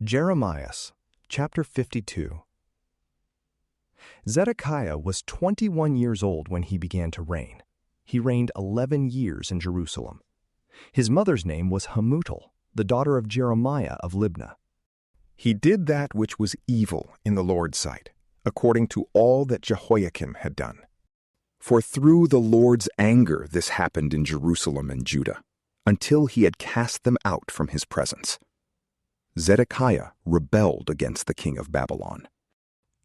Jeremias, chapter 52. Zedekiah was 21 years old when he began to reign. He reigned 11 years in Jerusalem. His mother's name was Hamutal, the daughter of Jeremiah of Libnah. He did that which was evil in the Lord's sight, according to all that Jehoiakim had done. For through the Lord's anger this happened in Jerusalem and Judah, until he had cast them out from his presence. Zedekiah rebelled against the king of Babylon.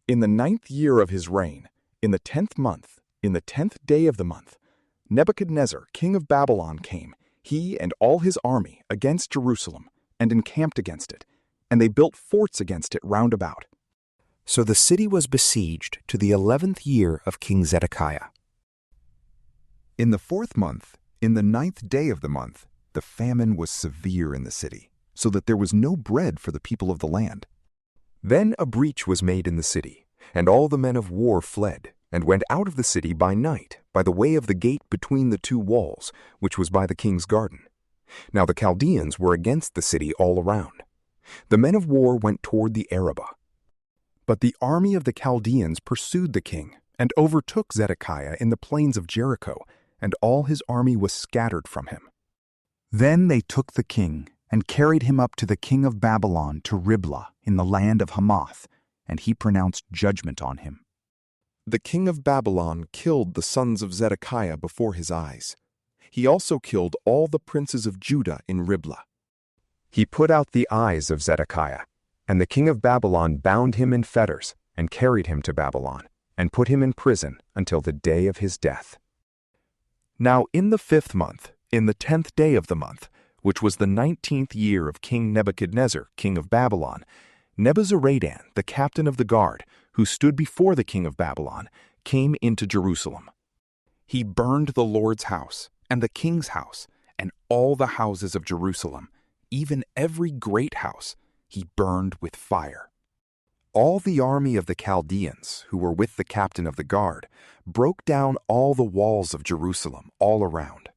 In the 9th year of his reign, in the 10th month, in the 10th day of the month, Nebuchadnezzar, king of Babylon, came, he and all his army, against Jerusalem, and encamped against it, and they built forts against it round about. So the city was besieged to the 11th year of King Zedekiah. In the 4th month, in the 9th day of the month, the famine was severe in the city, so that there was no bread for the people of the land. Then a breach was made in the city, and all the men of war fled, and went out of the city by night, by the way of the gate between the two walls, which was by the king's garden. Now the Chaldeans were against the city all around. The men of war went toward the Arabah. But the army of the Chaldeans pursued the king, and overtook Zedekiah in the plains of Jericho, and all his army was scattered from him. Then they took the king, and carried him up to the king of Babylon to Riblah in the land of Hamath, and he pronounced judgment on him. The king of Babylon killed the sons of Zedekiah before his eyes. He also killed all the princes of Judah in Riblah. He put out the eyes of Zedekiah, and the king of Babylon bound him in fetters, and carried him to Babylon, and put him in prison until the day of his death. Now in the 5th month, in the 10th day of the month, which was the 19th year of King Nebuchadnezzar, king of Babylon, Nebuzaradan, the captain of the guard, who stood before the king of Babylon, came into Jerusalem. He burned the Lord's house, and the king's house, and all the houses of Jerusalem, even every great house, he burned with fire. All the army of the Chaldeans, who were with the captain of the guard, broke down all the walls of Jerusalem all around.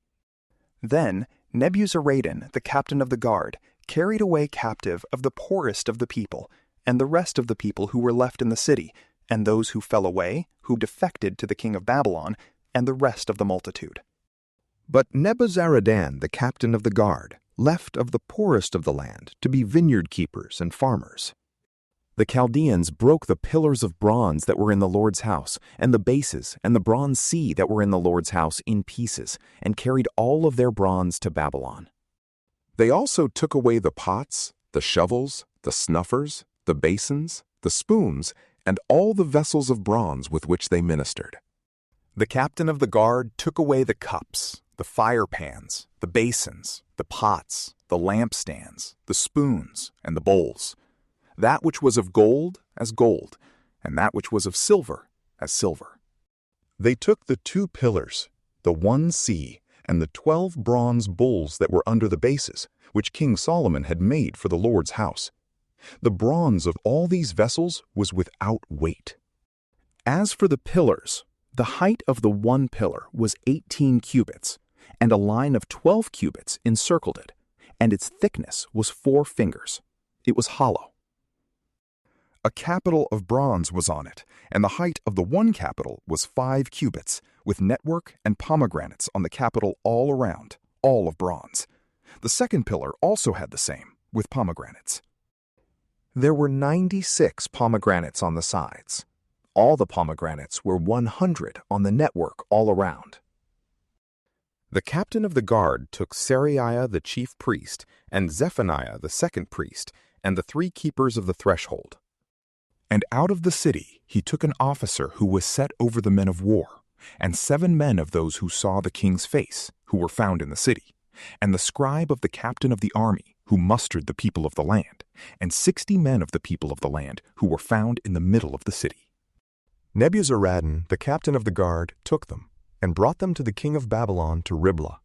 Then Nebuzaradan, the captain of the guard, carried away captive of the poorest of the people, and the rest of the people who were left in the city, and those who fell away, who defected to the king of Babylon, and the rest of the multitude. But Nebuzaradan, the captain of the guard, left of the poorest of the land to be vineyard keepers and farmers. The Chaldeans broke the pillars of bronze that were in the Lord's house, and the bases and the bronze sea that were in the Lord's house in pieces, and carried all of their bronze to Babylon. They also took away the pots, the shovels, the snuffers, the basins, the spoons, and all the vessels of bronze with which they ministered. The captain of the guard took away the cups, the fire pans, the basins, the pots, the lampstands, the spoons, and the bowls. That which was of gold as gold, and that which was of silver as silver. They took the 2 pillars, the 1 sea, and the 12 bronze bowls that were under the bases, which King Solomon had made for the Lord's house. The bronze of all these vessels was without weight. As for the pillars, the height of the 1 pillar was 18 cubits, and a line of 12 cubits encircled it, and its thickness was 4 fingers. It was hollow. A capital of bronze was on it, and the height of the 1 capital was 5 cubits, with network and pomegranates on the capital all around, all of bronze. The 2nd pillar also had the same, with pomegranates. There were 96 pomegranates on the sides. All the pomegranates were 100 on the network all around. The captain of the guard took Seraiah the chief priest, and Zephaniah the 2nd priest, and the 3 keepers of the threshold. And out of the city he took an officer who was set over the men of war, and 7 men of those who saw the king's face, who were found in the city, and the scribe of the captain of the army, who mustered the people of the land, and 60 men of the people of the land, who were found in the middle of the city. Nebuzaradan, the captain of the guard, took them, and brought them to the king of Babylon to Riblah.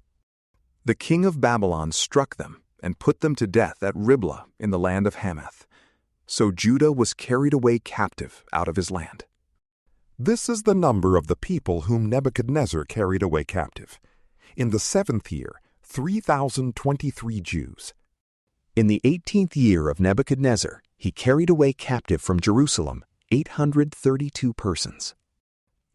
The king of Babylon struck them, and put them to death at Riblah in the land of Hamath. So Judah was carried away captive out of his land. This is the number of the people whom Nebuchadnezzar carried away captive. In the 7th year, 3,023 Jews. In the 18th year of Nebuchadnezzar, He carried away captive from Jerusalem 832 persons.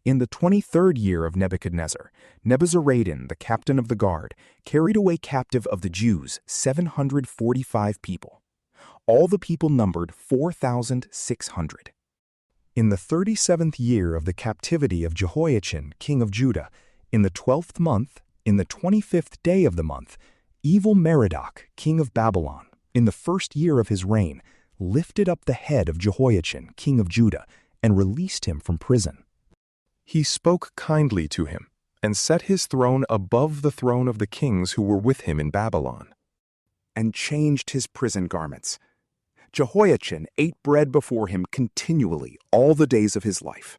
In the 23rd year of Nebuchadnezzar, Nebuzaradan, the captain of the guard, carried away captive of the Jews 745 people. All the people numbered 4,600. In the 37th year of the captivity of Jehoiachin, king of Judah, in the 12th month, in the 25th day of the month, evil Merodach, king of Babylon, in the first year of his reign, lifted up the head of Jehoiachin, king of Judah, and released him from prison. He spoke kindly to him, and set his throne above the throne of the kings who were with him in Babylon, and changed his prison garments. Jehoiachin ate bread before him continually all the days of his life.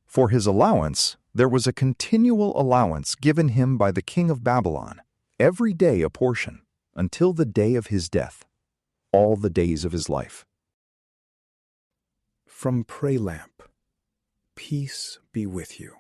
For his allowance, there was a continual allowance given him by the king of Babylon, every day a portion, until the day of his death, all the days of his life. From PrayLamp, peace be with you.